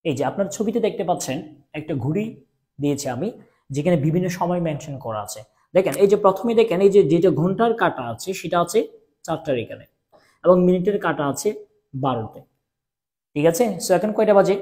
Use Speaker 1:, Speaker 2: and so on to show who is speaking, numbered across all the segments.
Speaker 1: এই যে আপনার ছবিতে দেখতে পাচ্ছেন একটা ঘড়ি দিয়েছি আমি, যেখানে বিভিন্ন সময় মেনশন করা আছে। দেখেন এই যে প্রথমে দেখেন এই যে যেটা ঘন্টার কাঁটা আছে সেটা আছে 4টার এখানে, এবং মিনিটের কাঁটা আছে 12তে। ঠিক আছে, সো এখন কয়টা বাজে?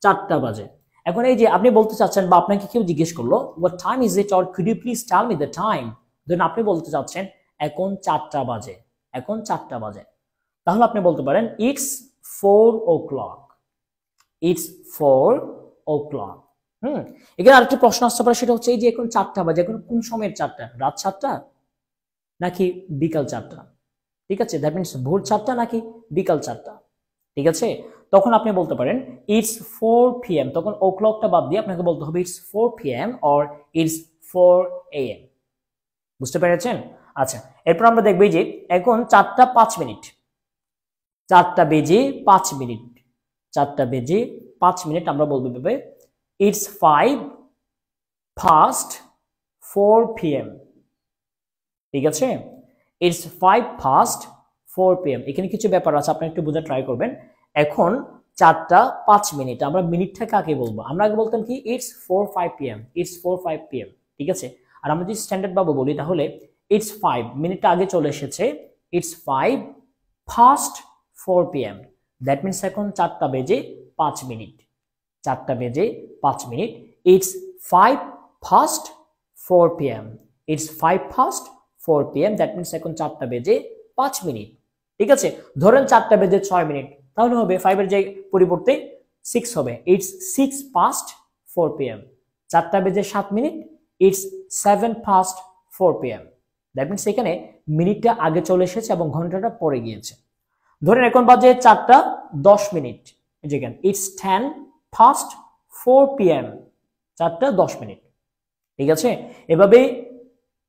Speaker 1: 4টা বাজে। এখন এই যে আপনি বলতে চাচ্ছেন বা আপনাকে কেউ জিজ্ঞেস করলো what time is it, or could you please tell me the time, then আপনি বলতে চাচ্ছেন এখন 4টা বাজে, এখন 4টা বাজে। তাহলে আপনি বলতে পারেন ইটস 4 o'clock, ইটস 4 o'clock। এখানে আরেকটা প্রশ্ন আসতে পারে, সেটা হচ্ছে এই যে এখন 4টা বাজে, এখন কোন সময়ের 4টা? রাত 4টা নাকি বিকাল 4টা? ঠিক আছে, দ্যাট মিনস ভোর 4টা নাকি বিকাল 4টা? ঠিক আছে, তখন আপনি বলতে পারেন ইটস 4 p.m. তখন ও ক্লকটা বাদ দিয়ে আপনাকে বলতে হবে it's 4 p.m. Or it's 4 a.m. বুঝতে পেরেছেন? আচ্ছা, এরপর আমরা দেখব যে এখন 4টা 5 মিনিট, 4টা বেজে 5 মিনিট, 4টা বেজে 5 মিনিট আমরা বলবো ভাবে ইটস 5 past 4 p.m. ঠিক আছে, ইটস 5 past 4 p.m. এখানে কিছু ব্যাপার আছে, আপনি একটু বোঝার ট্রাই করবেন। এখন 4টা 5 মিনিট, আমরা মিনিটটাকে আগে বলবো। আমরা আগে বলতাম কি ইটস 4-5 p.m., ইটস 4-5 p.m. ঠিক আছে, আর আমরা যদি স্ট্যান্ডার্ড ভাবে বলি তাহলে ইটস 5, মিনিটটা আগে চলে এসেছে, it's 5 past 4 p.m. That means এখন 4টা বেজে 5 মিনিট, 4টা বেজে 5 minute. It's 5 past 4 p.m. It's 5 past 4 p.m. That means এখন 4টা বেজে 5 মিনিট। ঠিক আছে, ধরেন 4টা বেজে 6 মিনিট, তাহলে হবে 5 এর যে পরিবর্তে 6 হবে, ইটস 6 past 4 p.m. 4টা বেজে 7 minute, it's 7 past 4 p.m. That means এখানে মিনিটটা আগে চলে এসেছে এবং ঘন্টাটা পরে গিয়েছে। ধরেন এখন বাজে 4টা 10 মিনিট, যেখানে ইটস 10 past 4 p.m. 4টা 10 মিনিট। ঠিক আছে, এভাবে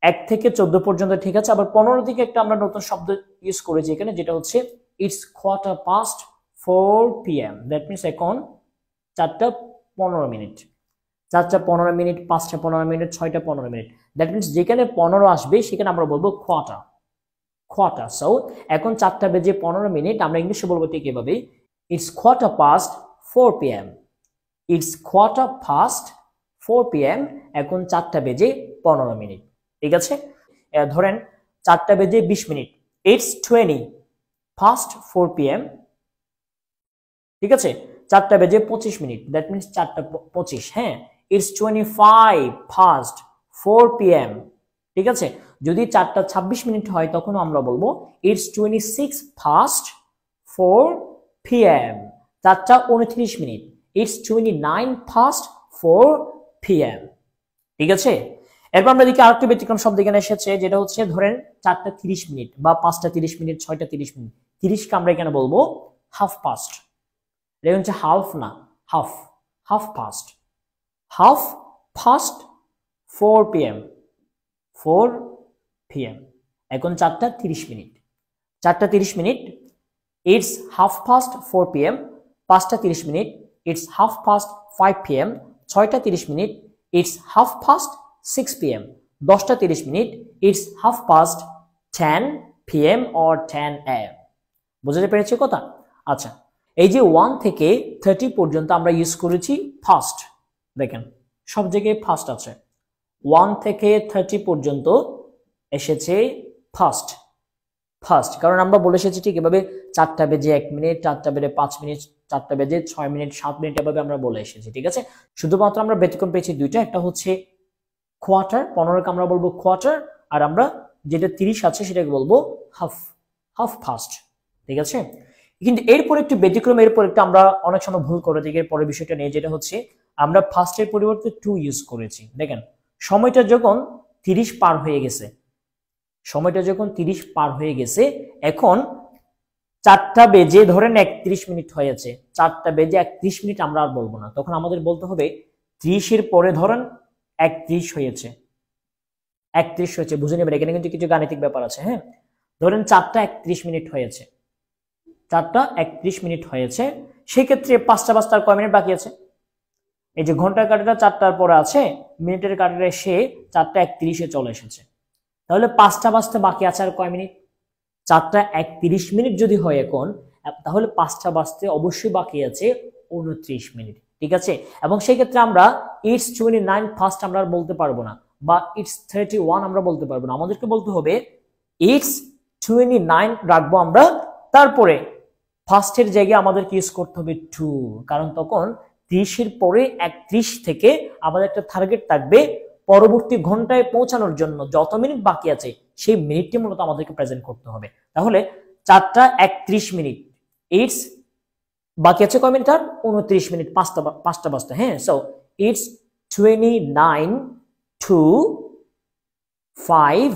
Speaker 1: 1 থেকে 14 পর্যন্ত। ঠিক আছে, আবার 15 থেকে একটা আমরা নতুন শব্দ ইউজ করেছি এখানে, যেটা হচ্ছে ইটস 4:15 p.m. দ্যাট মিনস এখন 4টা 15 মিনিট, 4টা 15 মিনিট, 5টা 15 মিনিট, 6টা 15 মিনিট। দ্যাট মিনস যেখানে 15 আসবে সেখানে আমরা বলবো কোয়ার্টার, কোয়ার্টার। সো এখন 4টা বেজে 15 মিনিট, আমরা ইংলিশে বলবো ঠিক এভাবে ইটস 4:15 p.m. It's 4:15 p.m. এখন 4টা বেজে 15 মিনিট। ঠিক আছে, ধরেন 4টা বেজে 20 মিনিট, ইটস 20 past 4 p.m. ঠিক আছে, 4টা বেজে 25 মিনিট, দ্যাট মিনস 4টা 25। হ্যাঁ, ইটস 25 past 4 p.m. ঠিক আছে, যদি 4টা 26 মিনিট হয় তখন আমরা বলবো ইটস 26 past 4 p.m. 4টা 29 মিনিট, ইটস 29 past 4 p.m. ঠিক আছে, এরপর আমরা দেখি আরেকটা ব্যতিক্রম শব্দ এখানে এসেছে, যেটা হচ্ছে ধরেন 4টা 30 মিনিট বা 5টা 30 মিনিট, 6টা 30 মিনিট। 30কে আমরা এখানে বলবো হাফ পাস্ট। এটা হচ্ছে হাফ না, half, half past, half past 4 p.m. 4 p.m. এখন 4টা 30 মিনিট, 4টা 30 minute, it's half past 4 p.m. 5টা 30 minute, it's half past 5 p.m. 6টা 30 minute, it's half past 6 p.m. 10টা 30 minute, it's half past 10 p.m. or 10 a.m. বুঝতে পেরেছি কথা? আচ্ছা, এই যে 1 থেকে 30 পর্যন্ত আমরা ইউজ করেছি ফাস্ট। দেখেন সব জায়গায় ফাস্ট আছে, 1 থেকে 30 পর্যন্ত এসেছে ফাস্ট, ফাস্ট। কারণ আমরা বলে এসেছি ঠিক এভাবে 4টা বেজে 1 মিনিট, 4টা বেজে 5 মিনিট, 4টা বেজে 6 মিনিট, 7 মিনিট, এভাবে আমরা বলে এসেছি। ঠিক আছে, শুধুমাত্র আমরা ব্যতিক্রম পেয়েছি দুইটা, একটা হচ্ছে কোয়ার্টার, 15কে আমরা বলবো কোয়ার্টার, আর আমরা যেটা 30 আছে সেটাকে বলবো হাফ, হাফ ফাস্ট। ঠিক আছে, কিন্তু এরপর একটু ব্যতিক্রম, এরপর একটু আমরা অনেক সময় ভুল করে থাকি পরের বিষয়টা নিয়ে, যেটা হচ্ছে আমরা ফাস্টের পরিবর্তে টু ইউজ করেছি। দেখেন সময়টা যখন 30 পার হয়ে গেছে, সময়টা যখন 30 পার হয়ে গেছে, এখন 4টা বেজে ধরেন 31 মিনিট হয়েছে, 4টা বেজে 31 মিনিট আমরা আর বলবো না, তখন আমাদের বলতে হবে 30 এর পরে ধরেন 31 হয়েছে, 31 হয়েছে। বুঝে নেবেন, এখানে কিন্তু কিছু গাণিতিক ব্যাপার আছে। হ্যাঁ, ধরেন 4টা 31 মিনিট হয়েছে, 4টা 31 মিনিট হয়েছে, সেক্ষেত্রে 5টা বাজতে আর কয় মিনিট বাকি আছে? এই যে ঘন্টার কাঁটাটা 4টার পরে আছে, মিনিটের কাঁটাটা সে 4টা 31-এ চলে এসেছে, তাহলে 5টা বাজতে বাকি আছে আর কয় মিনিট? 4টা 31 মিনিট যদি হয় এখন, তাহলে 5টা বাজতে অবশ্যই বাকি আছে 29 মিনিট। ঠিক আছে। এবং সেই ক্ষেত্রে আমরা ইটস 29 ফার্স্ট আমরা আর বলতে পারবো না, বা ইটস 31 আমরা বলতে পারবো না, আমাদেরকে বলতে হবে ইটস 29 রাখবো আমরা, তারপরে ফার্স্টের জায়গায় আমাদেরকে ইউজ করতে হবে টু, কারণ তখন 30 এর পরে 31 থেকে আমাদের একটা টার্গেট থাকবে পরবর্তী ঘন্টায় পৌঁছানোর জন্য যত মিনিট বাকি আছে সেই মিনিটটি মূলত আমাদেরকে প্রেজেন্ট করতে হবে। তাহলে 4টা 31 মিনিট, ইটস বাকি আছে কয় মিনিট আর 29 মিনিট, পাঁচটা বাজতে। হ্যাঁ, সো ইটস 29 to 5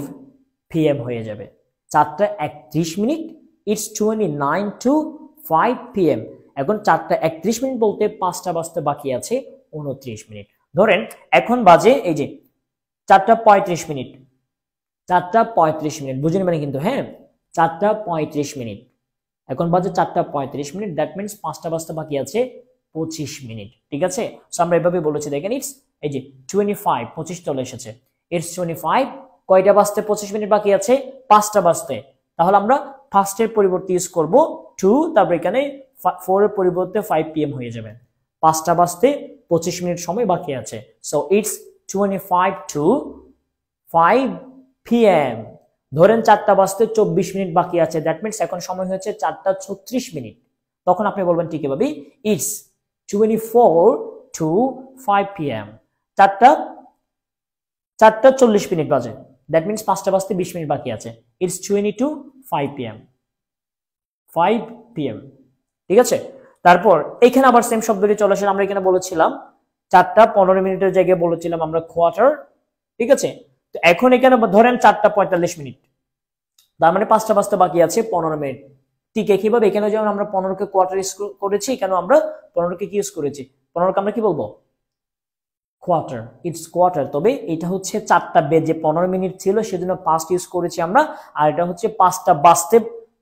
Speaker 1: PM হয়ে যাবে। 4টা 31 মিনিট, ইটস 29 to 5 PM। এখন 4টা 31 মিনিট বলতে 5টা বাজতে বাকি আছে 29 মিনিট। ধরেন এখন বাজে এই যে 4টা 35 মিনিট, 4টা 35 মিনিট, বুঝে নেবেন কিন্তু। হ্যাঁ, 4টা 35 মিনিট, এখন বাজে 4টা 35 মিনিট, দ্যাট মিনস 5টা বাজতে বাকি আছে 25 মিনিট। ঠিক আছে, সো আমরা এভাবে বলেছি, দেখেন ইটস এই যে 25, 25 চলে এসেছে, ইটস 25, কয়টা বাজতে 25 মিনিট বাকি আছে? 5টা বাজতে। তাহলে আমরা ফার্স্টের পরিবর্তে ইউজ করব 2, তারপর এখানে 4 এর পরিবর্তে 5 PM হয়ে যাবে। 5টা বাজতে 25 মিনিট সময় বাকি আছে, সো ইটস 25 to 5 PM। ধরেন 4টা বাজতে 24 মিনিট বাকি আছে, দ্যাট মিনস এখন সময় হচ্ছে 4টা 36 মিনিট। তখন আপনি বলবেন ঠিক এভাবে ইটস 24 to 5 PM। 4টা 40 মিনিট বাজে, দ্যাট মিনস 5টা বাজতে 20 মিনিট বাকি আছে, ইটস 20 to 5 PM, 5 PM। ঠিক আছে, তারপর এখানে আবার সেম শব্দটি চলে আসে, আমরা এখানে বলেছিলাম 4টা 15 মিনিটের জায়গায় বলেছিলাম আমরা কোয়ার্টার। ঠিক আছে, তো এখন এখানে ধরেন 4টা 45 মিনিট, তার মানে 5টা বাজতে বাকি আছে 15 মিনিট। ঠিক একইভাবে এখানে যেমন আমরা 15কে কোয়ার্টার ইউজ করেছি, এখানে আমরা 15কে কি ইউজ করেছি? 15কে আমরা কি বলবো? Quarter, it's quarter. তবে এটা হচ্ছে 4টা বেজে 15 মিনিট ছিল, সেজন্য পাস্ট ইউজ করেছি আমরা, আর এটা হচ্ছে 5টা বাজতে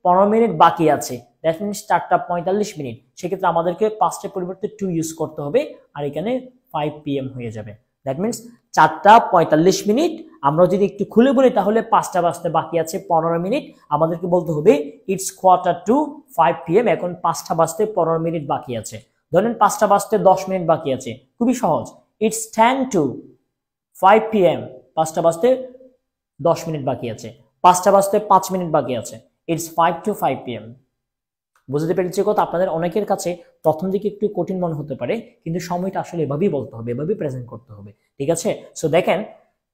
Speaker 1: 15 মিনিট বাকি আছে, দ্যাট মিনস 4টা 45 মিনিট। সেক্ষেত্রে আমাদেরকে পাস্টের পরিবর্তে 2 ইউজ করতে হবে, আর এখানে 5 PM হয়ে যাবে। দ্যাট মিনস 4টা 45 মিনিট। আমরা যদি একটু খুলে বলি তাহলে 5টা বাজতে বাকি আছে 15 মিনিট, আমাদেরকে বলতে হবে ইটস কোয়ার্টার টু 5 PM। এখন 5টা বাজতে 15 মিনিট বাকি আছে। ধরেন 5টা বাজতে 10 মিনিট বাকি আছে, খুবই সহজ, ইটস 10 to 5 PM। 5টা বাজতে 10 মিনিট বাকি আছে, 5টা বাজতে 5 মিনিট বাকি আছে, ইটস 5 to 5 PM। বুঝতে পেরেছি কথা? আপনাদের অনেকের কাছে প্রথম দিকে একটু কঠিন মনে হতে পারে, কিন্তু সময়টা আসলে এভাবেই বলতে হবে, এভাবেই প্রেজেন্ট করতে হবে। ঠিক আছে, সো দেখেন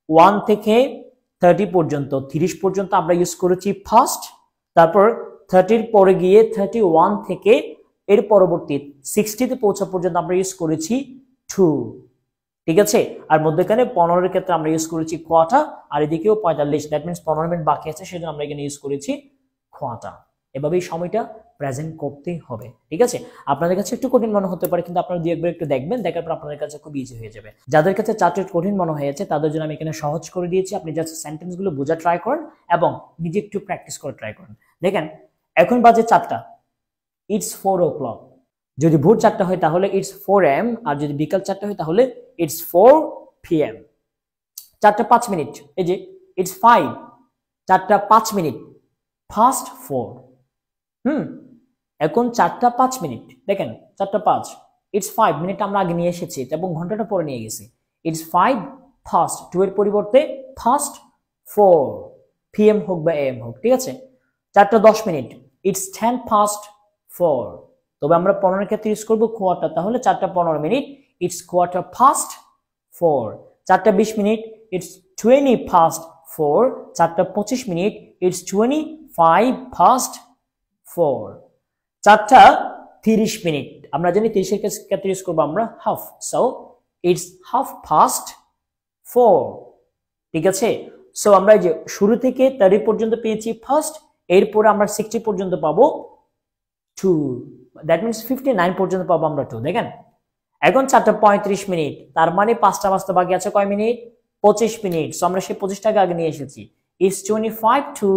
Speaker 1: 1 থেকে 30 পর্যন্ত, 30 পর্যন্ত আমরা ইউজ করেছি ফার্স্ট, তারপর 30 পরে গিয়ে 31 থেকে এর পরবর্তী 60 তে পৌঁছা পর্যন্ত আমরা ইউজ করেছি 2। ঠিক আছে, আর মধ্যখানে 15 এর ক্ষেত্রে আমরা ইউজ করেছি কোয়ার্টার, আর এদিকেও 45, দ্যাট মিনস 15 মিনিট বাকি আছে, সেজন্য আমরা এখানে ইউজ করেছি কোয়ার্টার। এভাবেই সময়টা প্রেজেন্ট করতে হবে। ঠিক আছে, আপনাদের কাছে একটু কঠিন মনে হতে পারে, কিন্তু আপনারা দুই একবার একটু দেখবেন, দেখার পর আপনাদের কাছে খুব ইজি হয়ে যাবে। যাদের কাছে চার্টটা কঠিন মনে হয়েছে তাদের জন্য আমি এখানে সহজ করে দিয়েছি, আপনি জাস্ট সেন্টেন্সগুলো বোঝা ট্রাই করেন এবং নিজে একটু প্র্যাকটিস করে ট্রাই করেন। দেখেন এখন বাজে 4টা, ইটস 4 o'clock। যদি ভোর 4টা হয় তাহলে ইটস 4 AM, আর যদি বিকাল 4টা হয় তাহলে ইটস 4 PM। 4টা 5 মিনিট, এই যে ইটস 5, 4টা 5 মিনিট, ফার্স্ট 4। এখন 4টা 5 মিনিট, দেখেন 4টা 5, ইটস 5 মিনিট আমরা আগে নিয়ে এসেছি এবং ঘন্টাটা পরে নিয়ে গেছি, ইটস 5 ফার্স্ট, 2 এর পরিবর্তে ফার্স্ট 4, PM হোক বা AM হোক। ঠিক আছে, 4টা 10 মিনিট, ইটস 10 past 4। তবে আমরা 15 এর ক্ষেত্রে ইউজ করবো কোয়ার্টার, তাহলে 4টা 15 মিনিট, ইটস কোয়ার্টার past 4। 4টা 20 মিনিট, ইটস 20 past 4। 4টা 25 মিনিট, ইটস 25 past 4। 4টা 30 মিনিট, আমরা জানি 30 এর ক্ষেত্রে ইউজ করবো আমরা half, so it's half past 4। ঠিক আছে, সো আমরা এই যে শুরু থেকে 30 পর্যন্ত পেয়েছি ফার্স্ট, এরপরে আমরা 60 পর্যন্ত পাবো 2, দ্যাট মিনস 59 পর্যন্ত পাবো আমরা 2। দেখেন এখন 4টা 35 মিনিট, তার মানে 5টা বাজতে বাকি আছে কয় মিনিট? 25 মিনিট। সো আমরা সেই 25টাকে আগে নিয়ে এসেছি, ইটস 25 to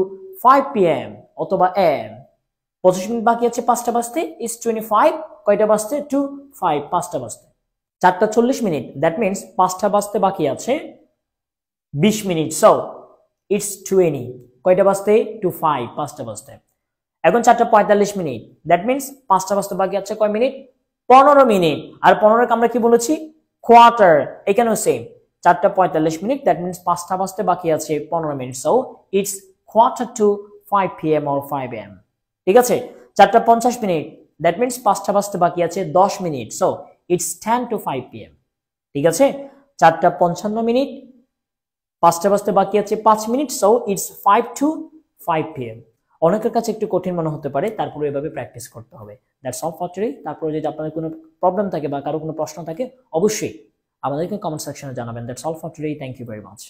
Speaker 1: 5 PM অথবা AM। 25 মিনিট বাকি আছে 5টা বাজতে, ইটস 25, কয়টা বাজতে? 2, 5, 5টা বাজতে। 4টা 40 মিনিট, দ্যাট মিনস 5টা বাজতে বাকি আছে 20 মিনিট, সো ইটস 20, কয়টা বাজতে? 2, 5, 5টা বাজতে। এখন 4টা 45 মিনিট, দ্যাট মিনস 5টা বাজতে বাকি আছে কয় মিনিট? 15 মিনিট, আর 15 কে আমরা কি বলেছি কোয়ার্টার, এখানেও সেম 4টা 45 মিনিট, দ্যাট মিন্স 5টা বাজতে বাকি আছে 15 minute, so it's quarter to 5 PM or 5 AM। ঠিক আছে, 4টা 50 মিনিট, দ্যাট মিন্স 5টা বাজতে বাকি আছে 10 minute, so it's 10 to 5 PM। ঠিক আছে, 4টা 55 মিনিট, 5টা বাজতে বাকি আছে 5 minute, so it's 5 to 5 PM। অনেকের কাছে একটু কঠিন মনে হতে পারে, তারপরে এভাবে প্র্যাকটিস করতে হবে। That's all for today. তারপরে যদি আপনাদের কোনো প্রবলেম থাকে বা কারো কোনো প্রশ্ন থাকে অবশ্যই আমাদেরকে কমেন্ট সেকশনে জানাবেন। That's all for today, thank you very much.